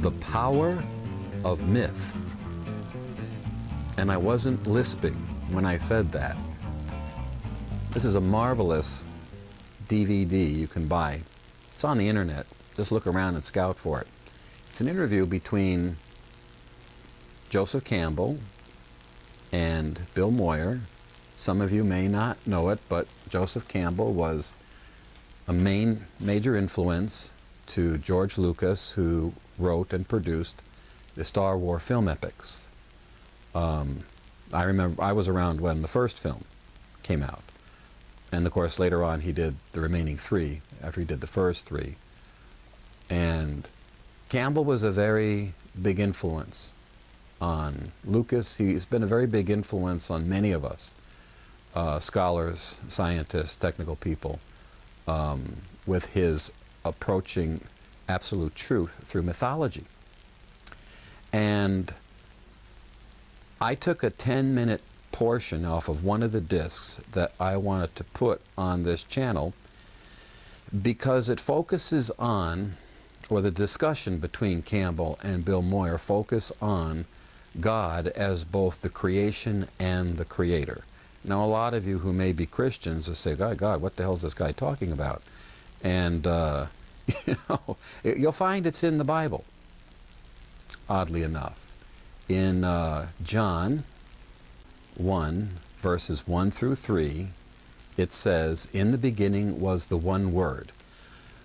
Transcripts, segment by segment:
The power of myth. And I wasn't lisping when I said that. This is a marvelous DVD you can buy. It's on the internet. Just look around and scout for it. It's an interview between Joseph Campbell and Bill Moyer. Some of you may not know it, but Joseph Campbell was a major influence to George Lucas, who wrote and produced the Star Wars film epics. I remember I was around when the first film came out. And of course later on he did the remaining three after he did the first three. And Campbell was a very big influence on Lucas. He's been a very big influence on many of us, scholars, scientists, technical people, with his approaching absolute truth through mythology. And I took a 10-minute portion off of one of the discs that I wanted to put on this channel because it focuses on, or the discussion between Campbell and Bill Moyer focus on God as both the creation and the creator. Now a lot of you who may be Christians will say, God, what the hell is this guy talking about? And you know, you'll find it's in the Bible, oddly enough. In John 1, verses 1 through 3, it says, "In the beginning was the one Word.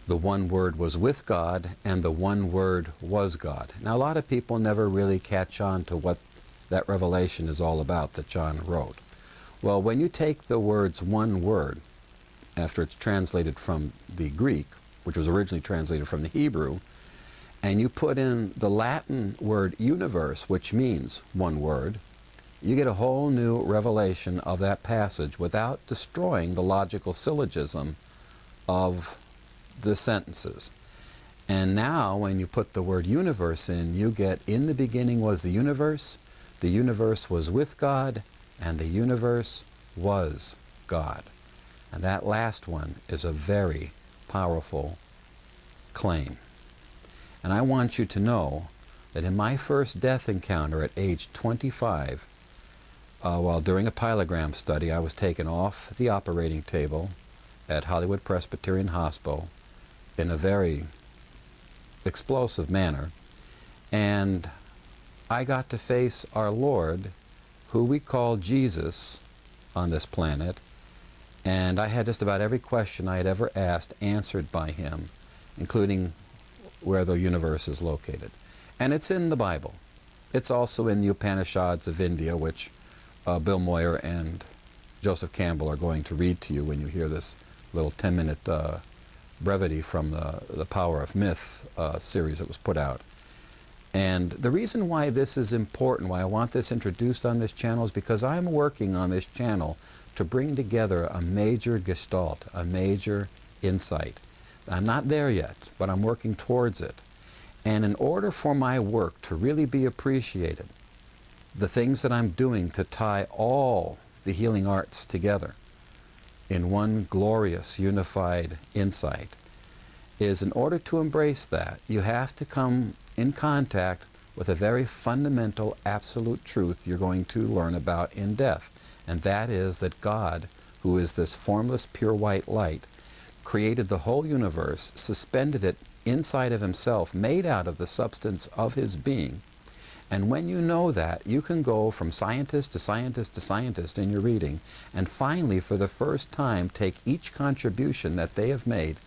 The one Word was with God, and the one Word was God." Now, a lot of people never really catch on to what that revelation is all about that John wrote. Well, when you take the words "one Word," after it's translated from the Greek, which was originally translated from the Hebrew, and you put in the Latin word universe, which means one word, you get a whole new revelation of that passage without destroying the logical syllogism of the sentences. And now when you put the word universe in, you get, "In the beginning was the universe was with God, and the universe was God." And that last one is a very powerful claim. And I want you to know that in my first death encounter at age 25, while doing a pylogram study, I was taken off the operating table at Hollywood Presbyterian Hospital in a very explosive manner, and I got to face our Lord, who we call Jesus on this planet, and I had just about every question I had ever asked answered by him, including where the universe is located. And it's in the Bible. It's also in the Upanishads of India, which Bill Moyer and Joseph Campbell are going to read to you when you hear this little 10-minute brevity from the Power of Myth series that was put out. And the reason why this is important, why I want this introduced on this channel, is because I'm working on this channel to bring together a major gestalt, a major insight. I'm not there yet, but I'm working towards it. And in order for my work to really be appreciated, the things that I'm doing to tie all the healing arts together in one glorious, unified insight, is in order to embrace that, you have to come in contact with a very fundamental, absolute truth you're going to learn about in death. And that is that God, who is this formless, pure white light, created the whole universe, suspended it inside of himself, made out of the substance of his being. And when you know that, you can go from scientist to scientist to scientist in your reading, and finally, for the first time, take each contribution that they have made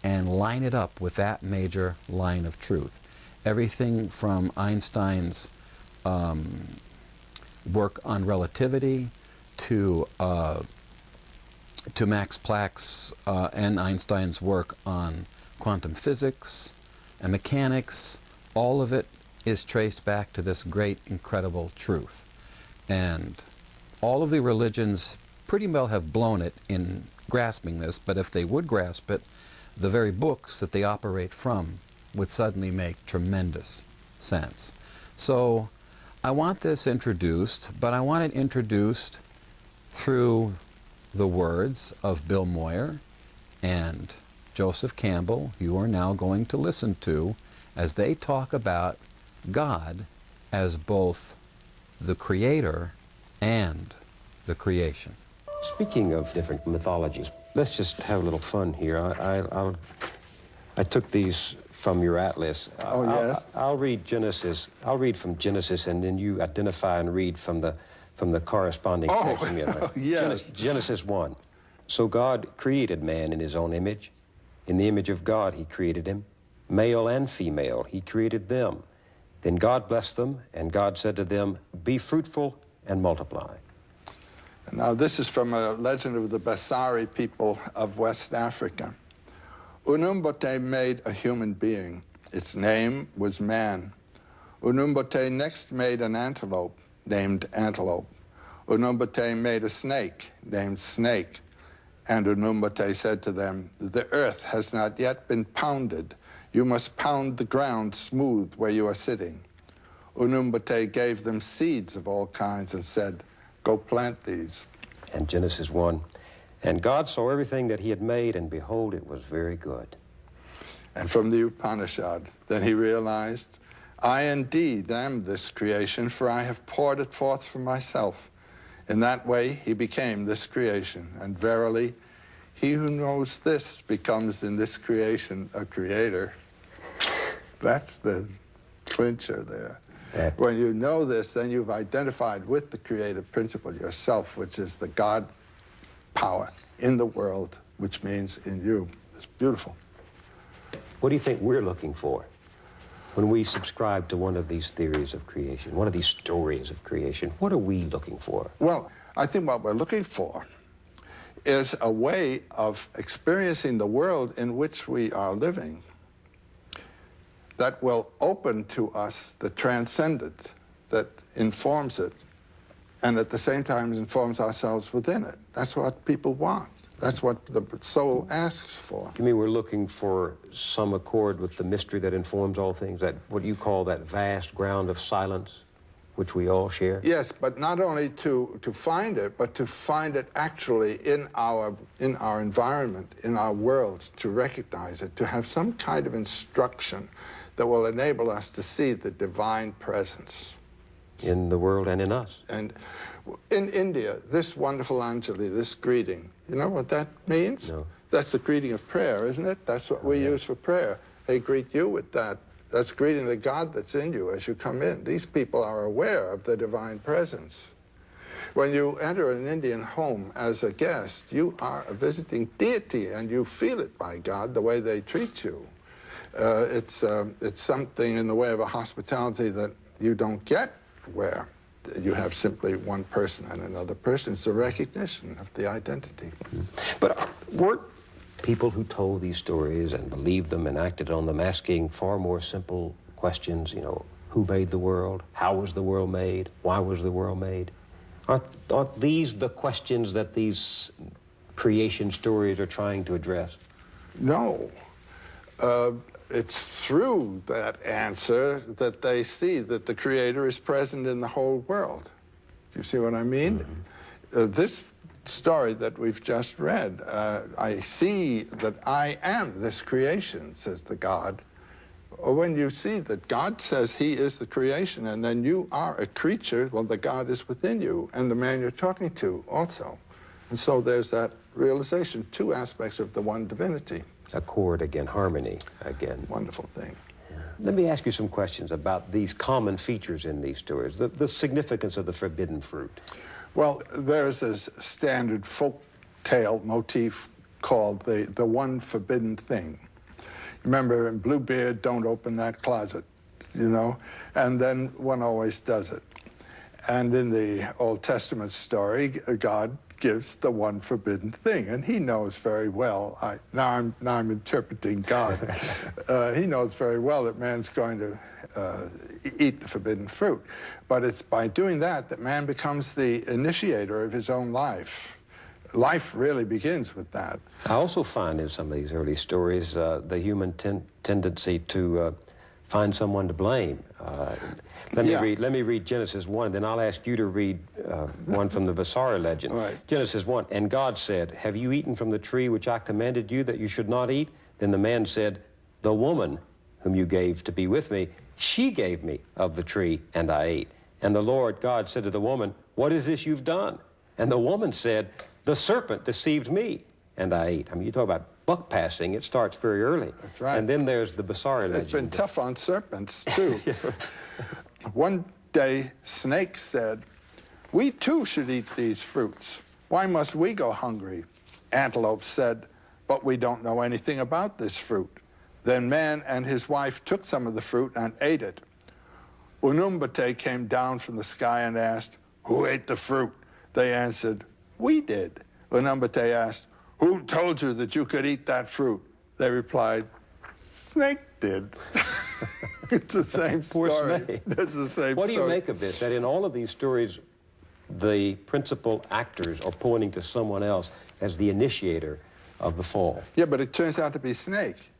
and line it up with that major line of truth. Everything from Einstein's work on relativity to Max Planck's and Einstein's work on quantum physics and mechanics. All of it is traced back to this great, incredible truth. And all of the religions pretty well have blown it in grasping this, but if they would grasp it, the very books that they operate from would suddenly make tremendous sense. So I want this introduced, but I want it introduced through the words of Bill Moyer and Joseph Campbell, you are now going to listen to, as they talk about God as both the creator and the creation. Speaking of different mythologies, let's just have a little fun here. I took these from your atlas. Yes? I'll read Genesis. I'll read from Genesis, and then you identify and read from the corresponding text. Yes. Genesis 1. So God created man in his own image. In the image of God he created him. Male and female he created them. Then God blessed them, and God said to them, be fruitful and multiply. Now, this is from a legend of the Basari people of West Africa. Unumbote made a human being. Its name was man. Unumbote next made an antelope, named Antelope. Unumbote made a snake, named Snake. And Unumbote said to them, the earth has not yet been pounded. You must pound the ground smooth where you are sitting. Unumbote gave them seeds of all kinds and said, go plant these. And Genesis 1, and God saw everything that he had made, and behold, it was very good. And from the Upanishad, then he realized, I indeed am this creation, for I have poured it forth from myself. In that way, he became this creation. And verily, he who knows this becomes in this creation a creator. That's the clincher there. When you know this, then you've identified with the creative principle yourself, which is the God power in the world, which means in you. It's beautiful. What do you think we're looking for when we subscribe to one of these theories of creation, one of these stories of creation? What are we looking for? Well, I think what we're looking for is a way of experiencing the world in which we are living that will open to us the transcendent, that informs it, and at the same time informs ourselves within it. That's what people want. That's what the soul asks for. You mean we're looking for some accord with the mystery that informs all things, that what you call that vast ground of silence, which we all share? Yes, but not only to find it, but to find it actually in our environment, in our world, to recognize it, to have some kind of instruction that will enable us to see the divine presence. In the world and in us. And in India, this wonderful Anjali, this greeting, you know what that means? No. That's the greeting of prayer, isn't it? That's what we use for prayer. They greet you with that. That's greeting the God that's in you as you come in. These people are aware of the divine presence. When you enter an Indian home as a guest, you are a visiting deity, and you feel it by God, the way they treat you. It's something in the way of a hospitality that you don't get where you have simply one person and another person. It's a recognition of the identity. But weren't people who told these stories and believed them and acted on them asking far more simple questions, you know, who made the world? How was the world made? Why was the world made? Aren't these the questions that these creation stories are trying to address? No. It's through that answer that they see that the Creator is present in the whole world. Do you see what I mean? Mm-hmm. This story that we've just read, I see that I am this creation, says the God. Or when you see that God says he is the creation, and then you are a creature, well, the God is within you, and the man you're talking to also. And so there's that realization, two aspects of the one divinity. Accord again, harmony again. Wonderful thing. Yeah. Let me ask you some questions about these common features in these stories, the significance of the forbidden fruit. Well, there's this standard folk tale motif called the one forbidden thing. Remember in Bluebeard, don't open that closet, you know? And then one always does it. And in the Old Testament story, God gives the one forbidden thing, and he knows very well. Now I'm interpreting God. He knows very well that man's going to eat the forbidden fruit, but it's by doing that that man becomes the initiator of his own life. Life really begins with that. I also find in some of these early stories the human tendency to find someone to blame. Let me read Genesis 1, then I'll ask you to read one from the Basari legend. Right. Genesis 1, and God said, have you eaten from the tree which I commanded you that you should not eat? Then the man said, the woman whom you gave to be with me, she gave me of the tree, and I ate. And the Lord God said to the woman, what is this you've done? And the woman said, the serpent deceived me, and I ate. I mean, you talk about buck passing, it starts very early. That's right. And then there's the Basari legend. It's been tough on serpents, too. One day, Snake said, we too should eat these fruits. Why must we go hungry? Antelope said, but we don't know anything about this fruit. Then man and his wife took some of the fruit and ate it. Unumbate came down from the sky and asked, who ate the fruit? They answered, we did. Unumbate asked, who told you that you could eat that fruit? They replied, Snake did. It's the same Poor story. Snake. It's the same What do you story. make of this, that in all of these stories, the principal actors are pointing to someone else as the initiator of the fall? Yeah, but it turns out to be Snake.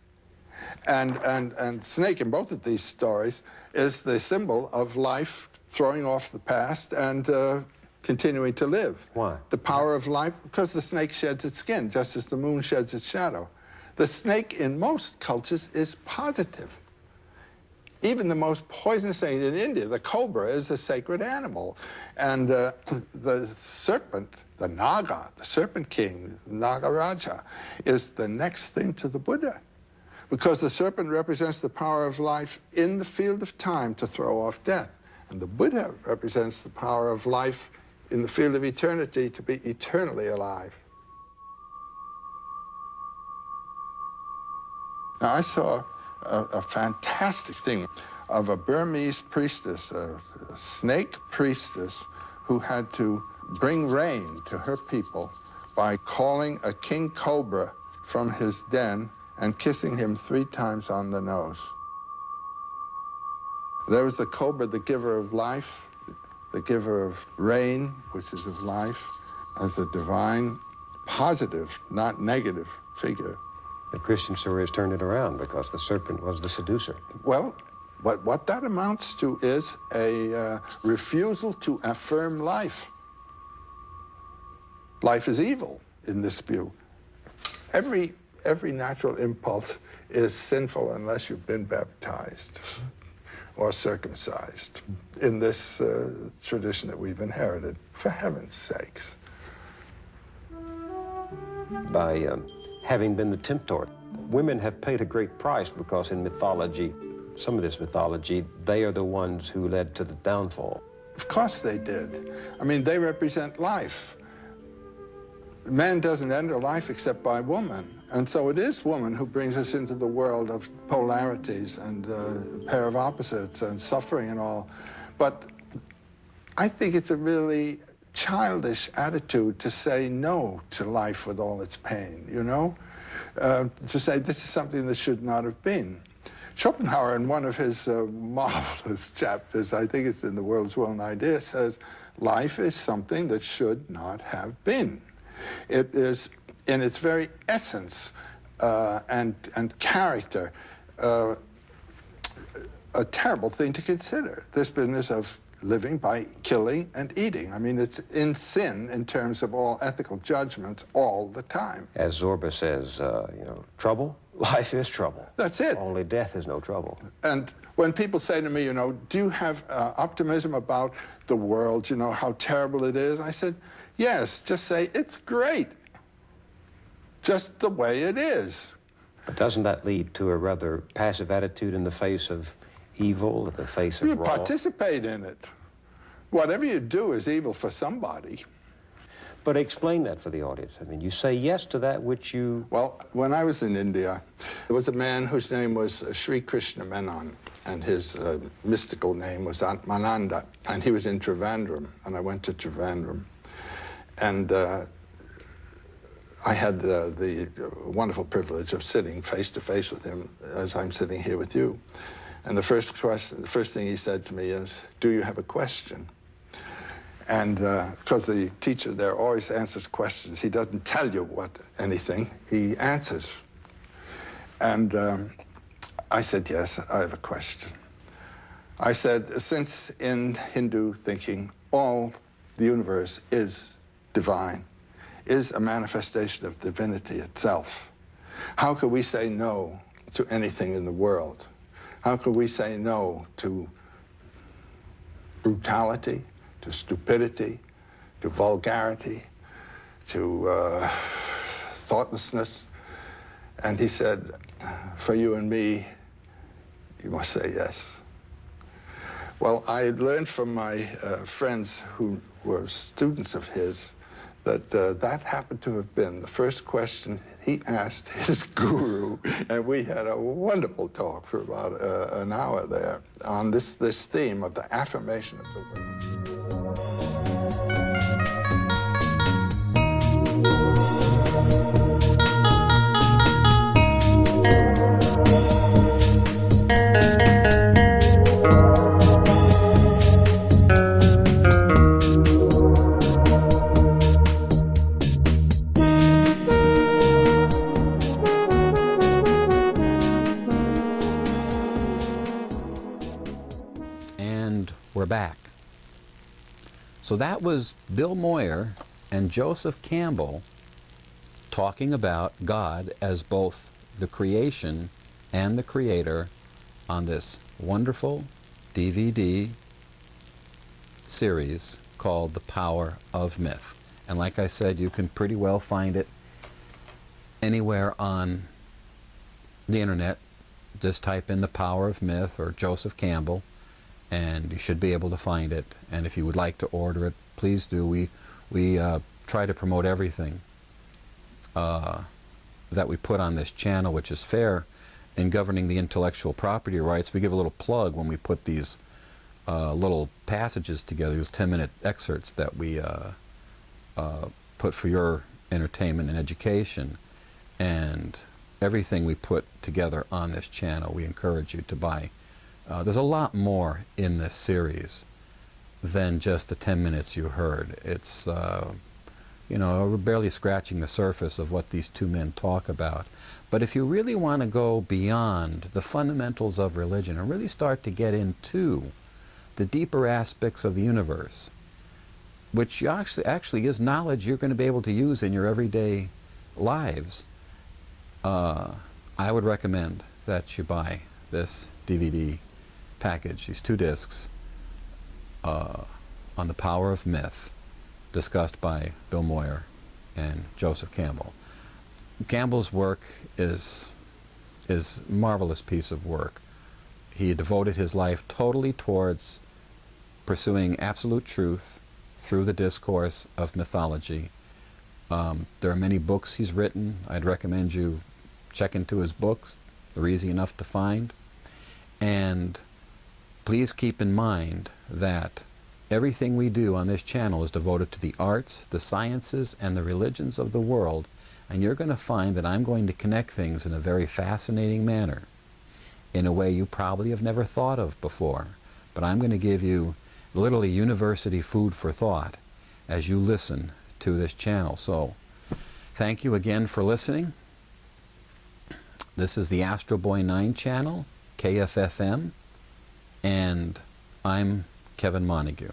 And Snake in both of these stories is the symbol of life throwing off the past and continuing to live. Why? The power of life, because the snake sheds its skin, just as the moon sheds its shadow. The snake in most cultures is positive. Even the most poisonous thing in India, the cobra, is a sacred animal. And the serpent, the Naga, the serpent king, Nagaraja, is the next thing to the Buddha. Because the serpent represents the power of life in the field of time to throw off death. And the Buddha represents the power of life in the field of eternity to be eternally alive. Now, I saw a fantastic thing of a Burmese priestess, a snake priestess, who had to bring rain to her people by calling a king cobra from his den and kissing him 3 times on the nose. There was the cobra, the giver of life, the giver of rain, which is of life, as a divine, positive, not negative figure. The Christian story has turned it around because the serpent was the seducer. Well, what that amounts to is a refusal to affirm life. Life is evil in this view. Every natural impulse is sinful unless you've been baptized or circumcised in this tradition that we've inherited, for heaven's sakes. By having been the tempter, women have paid a great price because in mythology, some of this mythology, they are the ones who led to the downfall. Of course they did. I mean, they represent life. Man doesn't enter life except by woman. And so it is woman who brings us into the world of polarities and a pair of opposites and suffering and all. But I think it's a really childish attitude to say no to life with all its pain, you know? To say this is something that should not have been. Schopenhauer, in one of his marvelous chapters, I think it's in The World's Will and Idea, says, life is something that should not have been. It is, in its very essence and character, a terrible thing to consider, this business of living by killing and eating. I mean, it's in sin in terms of all ethical judgments all the time. As Zorba says, you know, trouble? Life is trouble. That's it. Only death is no trouble. And when people say to me, you know, do you have optimism about the world, you know, how terrible it is? I said, yes, just say it's great. Just the way it is. But doesn't that lead to a rather passive attitude in the face of evil, in the face of You wrong? participate in it. Whatever you do is evil for somebody. But explain that for the audience. I mean, you say yes to that which you... Well, when I was in India, there was a man whose name was Sri Krishna Menon, and his mystical name was Atmananda, and he was in Trivandrum, and I went to Trivandrum. And I had the wonderful privilege of sitting face to face with him as I'm sitting here with you. And the first thing he said to me is, do you have a question? And because the teacher there always answers questions, he doesn't tell you anything, he answers. And I said, yes, I have a question. I said, since in Hindu thinking, all the universe is divine, is a manifestation of divinity itself, how could we say no to anything in the world? How could we say no to brutality, to stupidity, to vulgarity, to thoughtlessness? And he said, for you and me, you must say yes. Well, I learned from my friends who were students of his that that happened to have been the first question he asked his guru, and we had a wonderful talk for about an hour there on this theme of the affirmation of the will. We're back. So that was Bill Moyer and Joseph Campbell talking about God as both the creation and the creator on this wonderful DVD series called The Power of Myth. And like I said, you can pretty well find it anywhere on the internet. Just type in The Power of Myth or Joseph Campbell, and you should be able to find it. And if you would like to order it, please do. We try to promote everything that we put on this channel, which is fair in governing the intellectual property rights. We give a little plug when we put these little passages together, these 10-minute excerpts that we put for your entertainment and education. And everything we put together on this channel, we encourage you to buy. There's a lot more in this series than just the 10 minutes you heard. It's, you know, we're barely scratching the surface of what these two men talk about. But if you really want to go beyond the fundamentals of religion and really start to get into the deeper aspects of the universe, which actually is knowledge you're going to be able to use in your everyday lives, I would recommend that you buy this DVD package, these 2 discs on the power of myth, discussed by Bill Moyer and Joseph Campbell. Campbell's work is a marvelous piece of work. He devoted his life totally towards pursuing absolute truth through the discourse of mythology. There are many books he's written. I'd recommend you check into his books. They're easy enough to find. And please keep in mind that everything we do on this channel is devoted to the arts, the sciences, and the religions of the world. And you're going to find that I'm going to connect things in a very fascinating manner, in a way you probably have never thought of before. But I'm going to give you literally university food for thought as you listen to this channel. So thank you again for listening. This is the Astro Boy 9 channel, KFFM, and I'm Kevin Montague.